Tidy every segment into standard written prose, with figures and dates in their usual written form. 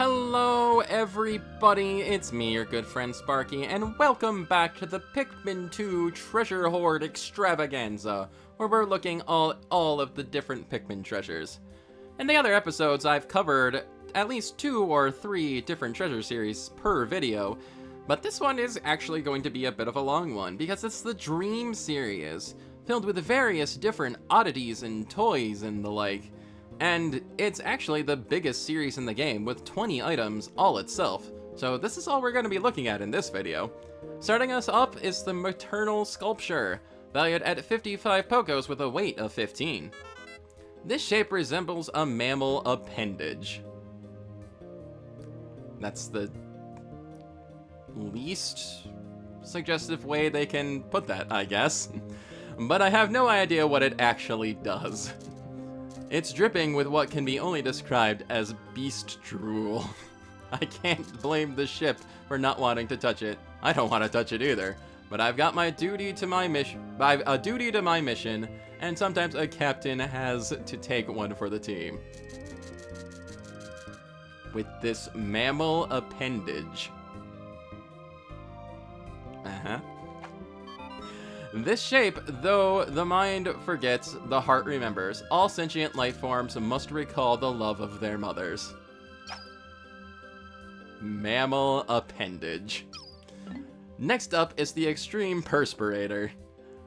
Hello everybody, it's me, your good friend Sparky, and welcome back to the Pikmin 2 Treasure Hoard Extravaganza, where we're looking all of the different Pikmin treasures. In the other episodes, I've covered at least 2 or 3 different treasure series per video, but this one is actually going to be a bit of a long one, because it's the Dream series, filled with various different oddities and toys and the like. And it's actually the biggest series in the game, with 20 items all itself. So this is all we're going to be looking at in this video. Starting us up is the Maternal Sculpture, valued at 55 Pokos with a weight of 15. This shape resembles a mammal appendage. That's the least suggestive way they can put that, I guess. But I have no idea what it actually does. It's dripping with what can be only described as beast drool. I can't blame the ship for not wanting to touch it. I don't want to touch it either. But I've got my duty to my mission. I've a duty to my mission, and sometimes a captain has to take one for the team. With this mammal appendage. This shape, though the mind forgets, the heart remembers. All sentient life forms must recall the love of their mothers. Mammal appendage. Next up is the Extreme Perspirator,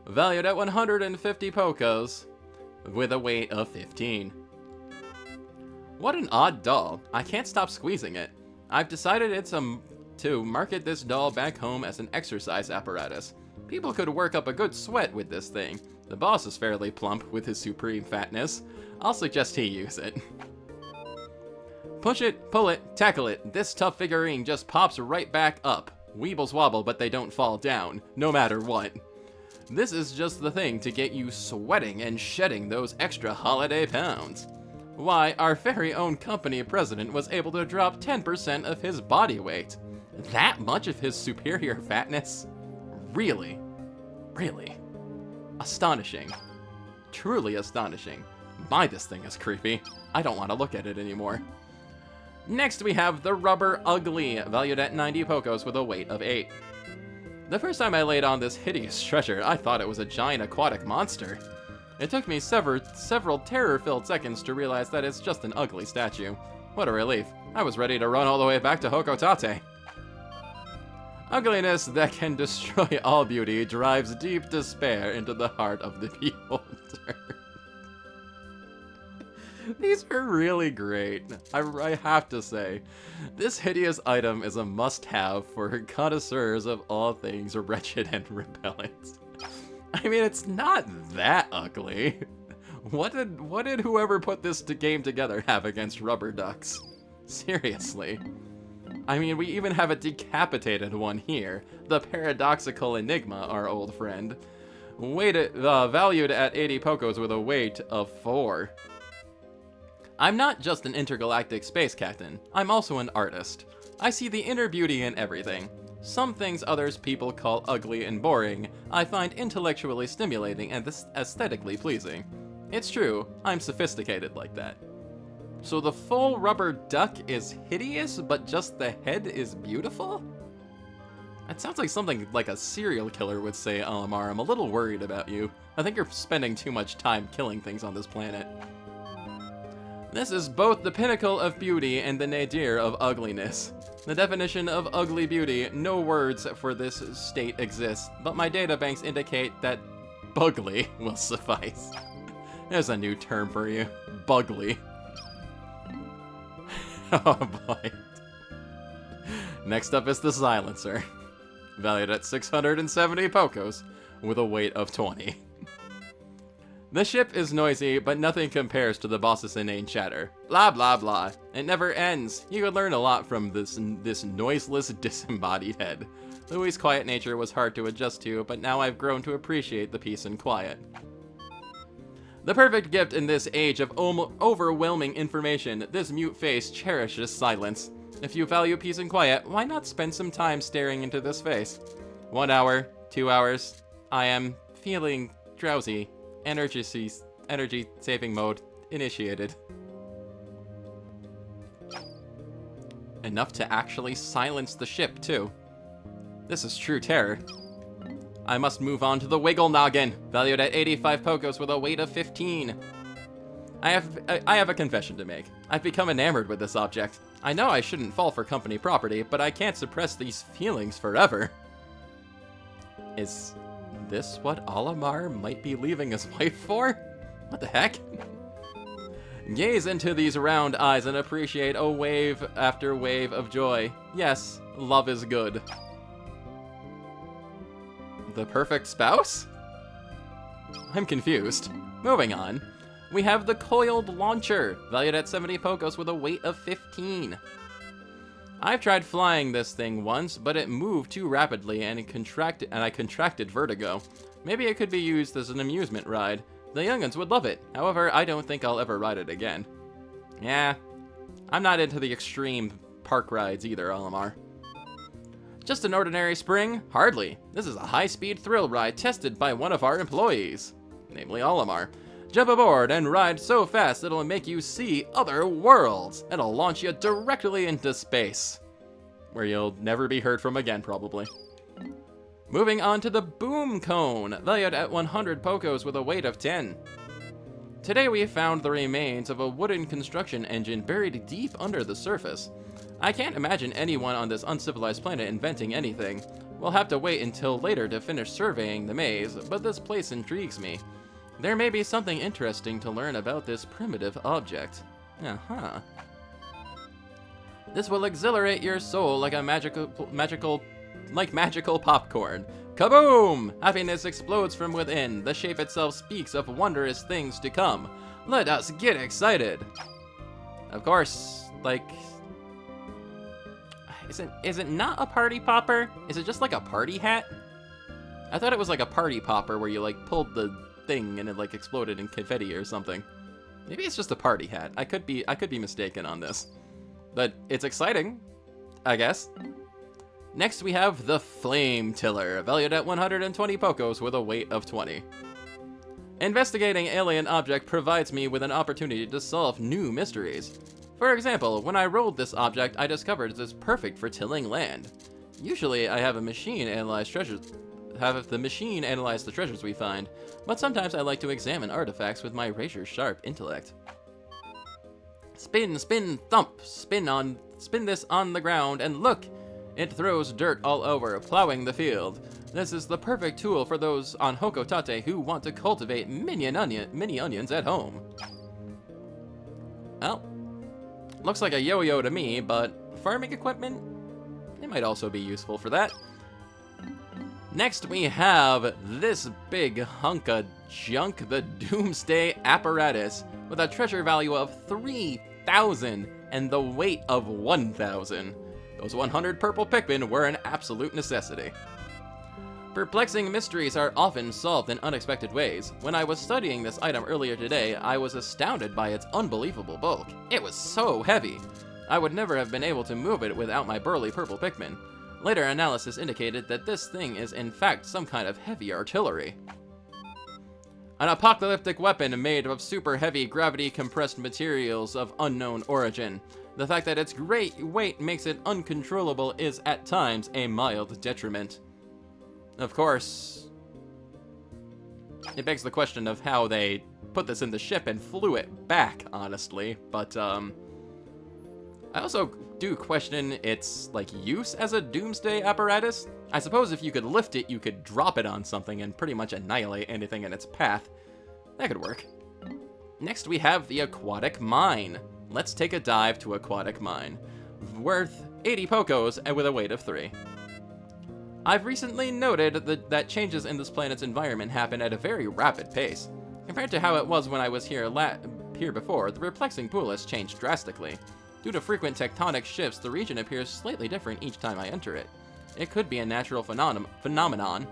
valued at 150 Pokos, with a weight of 15. What an odd doll. I can't stop squeezing it. I've decided to market this doll back home as an exercise apparatus. People could work up a good sweat with this thing. The boss is fairly plump with his supreme fatness. I'll suggest he use it. Push it, pull it, tackle it. This tough figurine just pops right back up. Weebles wobble, but they don't fall down, no matter what. This is just the thing to get you sweating and shedding those extra holiday pounds. Why, our very own company president was able to drop 10% of his body weight. That much of his superior fatness? Really? Really? Astonishing. Truly astonishing. My, this thing is creepy. I don't want to look at it anymore. Next we have the Rubber Ugly, valued at 90 Pokos with a weight of 8. The first time I laid on this hideous treasure, I thought it was a giant aquatic monster. It took me several terror-filled seconds to realize that it's just an ugly statue. What a relief. I was ready to run all the way back to Hokotate. Ugliness that can destroy all beauty drives deep despair into the heart of the beholder. These are really great. I have to say, this hideous item is a must-have for connoisseurs of all things wretched and repellent. I mean, it's not that ugly. What did whoever put this game together have against rubber ducks? Seriously. I mean, we even have a decapitated one here, the paradoxical Enigma, our old friend. Valued at 80 Pokos with a weight of 4. I'm not just an intergalactic space captain, I'm also an artist. I see the inner beauty in everything. Some things others people call ugly and boring, I find intellectually stimulating and aesthetically pleasing. It's true, I'm sophisticated like that. So the full rubber duck is hideous, but just the head is beautiful? That sounds like something like a serial killer would say, Alamar. I'm a little worried about you. I think you're spending too much time killing things on this planet. This is both the pinnacle of beauty and the nadir of ugliness. The definition of ugly beauty, no words for this state exist, but my databanks indicate that bugly will suffice. There's a new term for you. Bugly. Oh boy. Next up is the Silencer, valued at 670 Pokos with a weight of 20. The ship is noisy, but nothing compares to the boss's inane chatter. Blah blah blah. It never ends. You could learn a lot from this noiseless, disembodied head. Louis' quiet nature was hard to adjust to, but now I've grown to appreciate the peace and quiet. The perfect gift in this age of overwhelming information, this mute face cherishes silence. If you value peace and quiet, why not spend some time staring into this face? 1 hour, 2 hours, I am feeling drowsy. Energy saving mode initiated. Enough to actually silence the ship, too. This is true terror. I must move on to the Wiggle Noggin, valued at 85 Pokos with a weight of 15. I have a confession to make. I've become enamored with this object. I know I shouldn't fall for company property, but I can't suppress these feelings forever. Is this what Olimar might be leaving his wife for? What the heck? Gaze into these round eyes and appreciate a wave after wave of joy. Yes, love is good. The perfect spouse? I'm confused. Moving on. We have the Coiled Launcher, valued at 70 Pokos with a weight of 15. I've tried flying this thing once, but it moved too rapidly and I contracted vertigo. Maybe it could be used as an amusement ride. The young'uns would love it. However, I don't think I'll ever ride it again. Yeah, I'm not into the extreme park rides either, Olimar. Just an ordinary spring? Hardly. This is a high-speed thrill ride tested by one of our employees, namely Olimar. Jump aboard and ride so fast it'll make you see other worlds. It'll launch you directly into space, where you'll never be heard from again, probably. Moving on to the Boom Cone, valued at 100 Pokos with a weight of 10. Today we found the remains of a wooden construction engine buried deep under the surface. I can't imagine anyone on this uncivilized planet inventing anything. We'll have to wait until later to finish surveying the maze, but this place intrigues me. There may be something interesting to learn about this primitive object. Uh-huh. This will exhilarate your soul like a magical popcorn. Kaboom! Happiness explodes from within. The shape itself speaks of wondrous things to come. Let us get excited. Of course, like, is it not a party popper? Is it just like a party hat? I thought it was like a party popper where you like pulled the thing and it like exploded in confetti or something. Maybe it's just a party hat. I could be mistaken on this. But it's exciting, I guess. Next we have the Flame Tiller, valued at 120 Pokos with a weight of 20. Investigating alien object provides me with an opportunity to solve new mysteries. For example, when I rolled this object, I discovered it is perfect for tilling land. Usually I have the machine analyze the treasures we find, but sometimes I like to examine artifacts with my razor-sharp intellect. Spin, spin, thump, spin this on the ground, and look! It throws dirt all over, plowing the field. This is the perfect tool for those on Hokotate who want to cultivate mini onions at home. Well, looks like a yo-yo to me, but farming equipment? It might also be useful for that. Next we have this big hunk of junk, the Doomsday Apparatus, with a treasure value of 3,000 and the weight of 1,000. Those 100 purple Pikmin were an absolute necessity. Perplexing mysteries are often solved in unexpected ways. When I was studying this item earlier today, I was astounded by its unbelievable bulk. It was so heavy. I would never have been able to move it without my burly purple Pikmin. Later analysis indicated that this thing is in fact some kind of heavy artillery. An apocalyptic weapon made of super heavy gravity compressed materials of unknown origin. The fact that its great weight makes it uncontrollable is at times a mild detriment. Of course, it begs the question of how they put this in the ship and flew it back, honestly, but I also do question its like use as a doomsday apparatus. I suppose if you could lift it, you could drop it on something and pretty much annihilate anything in its path. That could work. Next we have the Aquatic Mine. Let's take a dive to Aquatic Mine. Worth 80 Pokos and with a weight of 3. I've recently noted that changes in this planet's environment happen at a very rapid pace. Compared to how it was when I was here before, the perplexing pool has changed drastically. Due to frequent tectonic shifts, the region appears slightly different each time I enter it. It could be a natural phenomenon,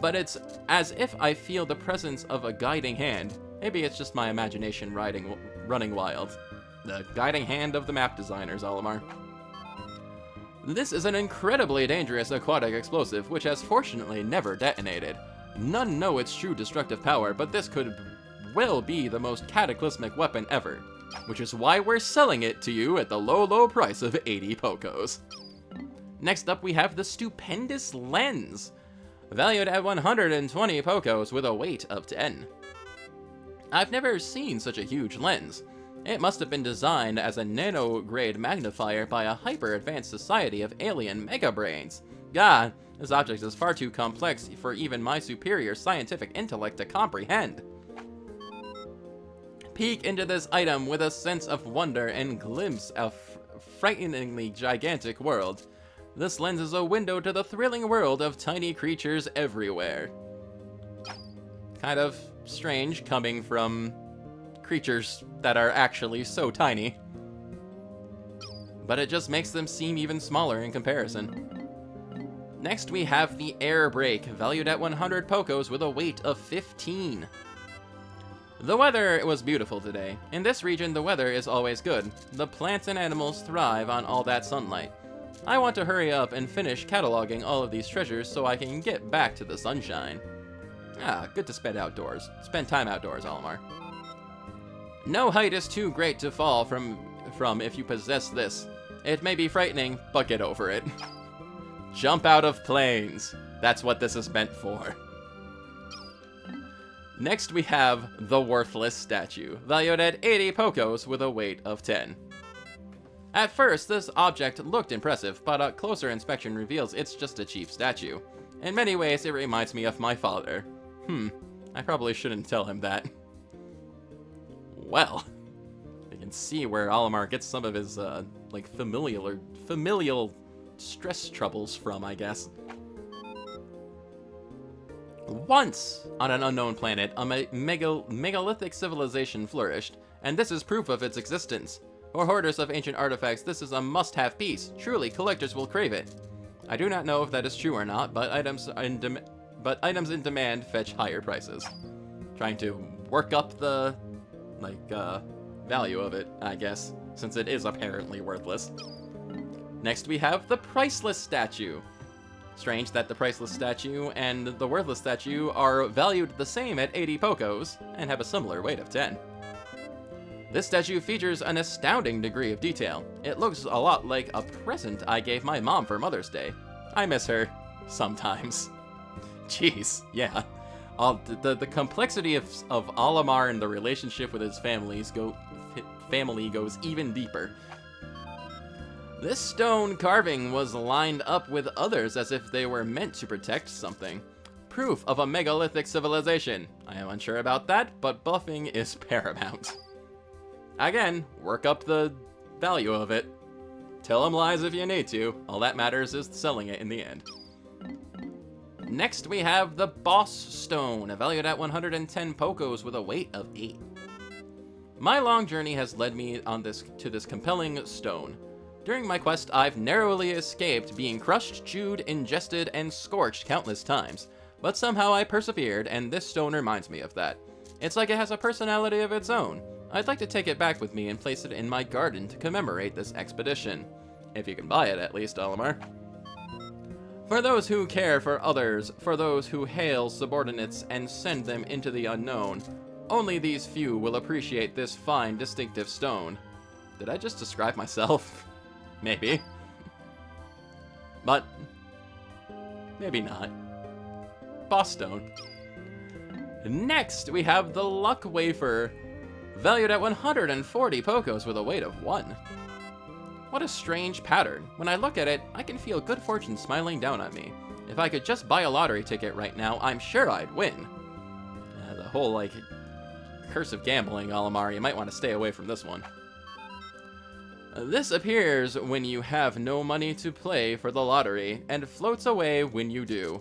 but it's as if I feel the presence of a guiding hand. Maybe it's just my imagination running wild. The guiding hand of the map designers, Olimar. This is an incredibly dangerous aquatic explosive, which has fortunately never detonated. None know its true destructive power, but this could well be the most cataclysmic weapon ever. which is why we're selling it to you at the low, low price of 80 Pokos. Next up, we have the stupendous lens, valued at 120 Pokos with a weight of 10. I've never seen such a huge lens. It must have been designed as a nano-grade magnifier by a hyper-advanced society of alien mega-brains. God, this object is far too complex for even my superior scientific intellect to comprehend. Peek into this item with a sense of wonder and glimpse a frighteningly gigantic world. This lens is a window to the thrilling world of tiny creatures everywhere. Kind of strange coming from creatures that are actually so tiny. But it just makes them seem even smaller in comparison. Next we have the Air Brake, valued at 100 Pokos with a weight of 15. The weather was beautiful today. In this region, the weather is always good. The plants and animals thrive on all that sunlight. I want to hurry up and finish cataloging all of these treasures so I can get back to the sunshine. Ah, good to spend time outdoors, Olimar. No height is too great to fall from if you possess this. It may be frightening, but get over it. Jump out of planes. That's what this is meant for. Next we have the Worthless Statue, valued at 80 Pokos with a weight of 10. At first, this object looked impressive, but a closer inspection reveals it's just a cheap statue. In many ways, it reminds me of my father. I probably shouldn't tell him that. Well, you can see where Olimar gets some of his, like, familial stress troubles from, I guess. Once, on an unknown planet, a megalithic civilization flourished, and this is proof of its existence. For hoarders of ancient artifacts, this is a must-have piece. Truly, collectors will crave it. I do not know if that is true or not, but items in demand fetch higher prices. Trying to work up the, value of it, I guess, since it is apparently worthless. Next we have the Priceless Statue. Strange that the Priceless Statue and the Worthless Statue are valued the same at 80 Pokos and have a similar weight of 10. This statue features an astounding degree of detail. It looks a lot like a present I gave my mom for Mother's Day. I miss her. Sometimes. Jeez, yeah. The complexity of Olimar and the relationship with his family goes even deeper. This stone carving was lined up with others as if they were meant to protect something. Proof of a megalithic civilization. I am unsure about that, but buffing is paramount. Again, work up the value of it. Tell him lies if you need to. All that matters is selling it in the end. Next we have the Boss Stone, valued at 110 Pokos with a weight of 8. My long journey has led me to this compelling stone. During my quest, I've narrowly escaped being crushed, chewed, ingested, and scorched countless times. But somehow I persevered, and this stone reminds me of that. It's like it has a personality of its own. I'd like to take it back with me and place it in my garden to commemorate this expedition. If you can buy it, at least, Olimar. For those who care for others, for those who hail subordinates and send them into the unknown, only these few will appreciate this fine, distinctive stone. Did I just describe myself? Maybe. But maybe not. Boss Stone. Next, we have the Luck Wafer, valued at 140 Pokos with a weight of 1. What a strange pattern. When I look at it, I can feel good fortune smiling down on me. If I could just buy a lottery ticket right now, I'm sure I'd win. The whole, curse of gambling, Olimar, you might want to stay away from this one. This appears when you have no money to play for the lottery, and floats away when you do.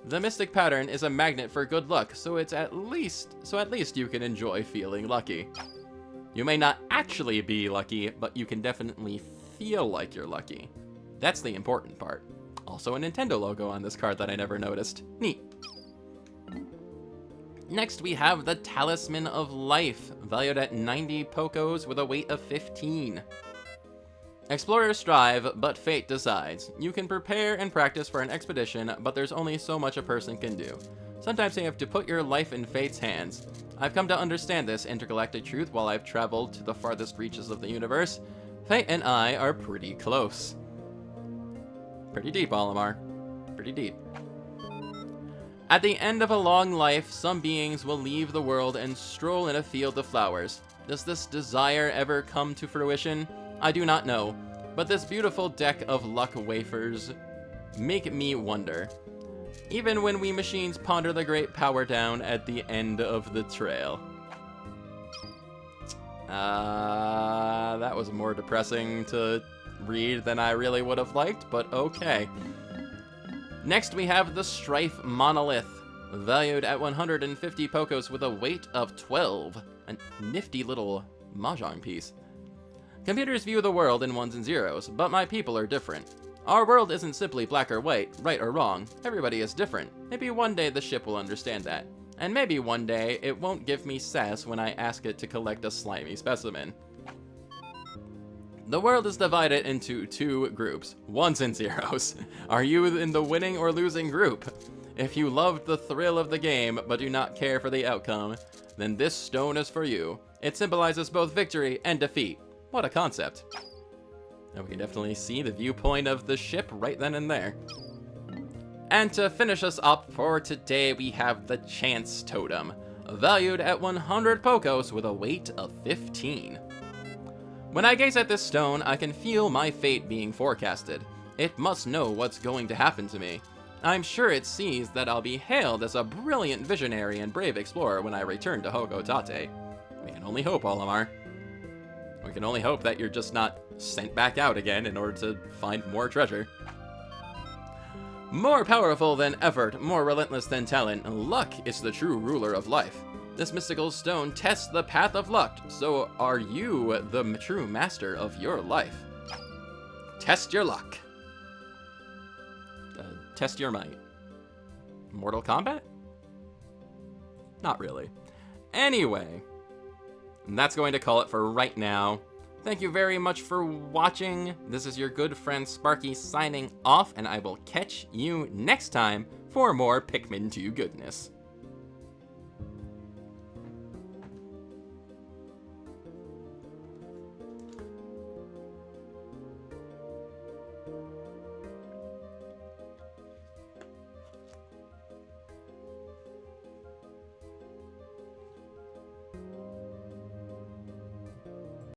The mystic pattern is a magnet for good luck, so at least you can enjoy feeling lucky. You may not actually be lucky, but you can definitely feel like you're lucky. That's the important part. Also a Nintendo logo on this card that I never noticed. Neat. Next we have the Talisman of Life, valued at 90 Pokos with a weight of 15. Explorers strive, but fate decides. You can prepare and practice for an expedition, but there's only so much a person can do. Sometimes you have to put your life in fate's hands. I've come to understand this intergalactic truth while I've traveled to the farthest reaches of the universe. Fate and I are pretty close. Pretty deep, Olimar. Pretty deep. At the end of a long life, some beings will leave the world and stroll in a field of flowers. Does this desire ever come to fruition? I do not know, but this beautiful deck of luck wafers make me wonder. Even when we machines ponder the great power down at the end of the trail. That was more depressing to read than I really would have liked, but okay. Next we have the Strife Monolith, valued at 150 Pokos with a weight of 12. A nifty little mahjong piece. Computers view the world in ones and zeros, but my people are different. Our world isn't simply black or white, right or wrong. Everybody is different. Maybe one day the ship will understand that. And maybe one day it won't give me sass when I ask it to collect a slimy specimen. The world is divided into two groups, ones and zeros. Are you in the winning or losing group? If you loved the thrill of the game but do not care for the outcome, then this stone is for you. It symbolizes both victory and defeat. What a concept. And we can definitely see the viewpoint of the ship right then and there. And to finish us up for today, we have the Chance Totem, valued at 100 Pokos with a weight of 15. When I gaze at this stone, I can feel my fate being forecasted. It must know what's going to happen to me. I'm sure it sees that I'll be hailed as a brilliant visionary and brave explorer when I return to Hokotate. We can only hope, Olimar. We can only hope that you're just not sent back out again in order to find more treasure. More powerful than effort, more relentless than talent, luck is the true ruler of life. This mystical stone tests the path of luck, so are you the true master of your life? Test your luck. Test your might. Mortal Kombat? Not really. Anyway, that's going to call it for right now. Thank you very much for watching. This is your good friend Sparky signing off, and I will catch you next time for more Pikmin 2 goodness.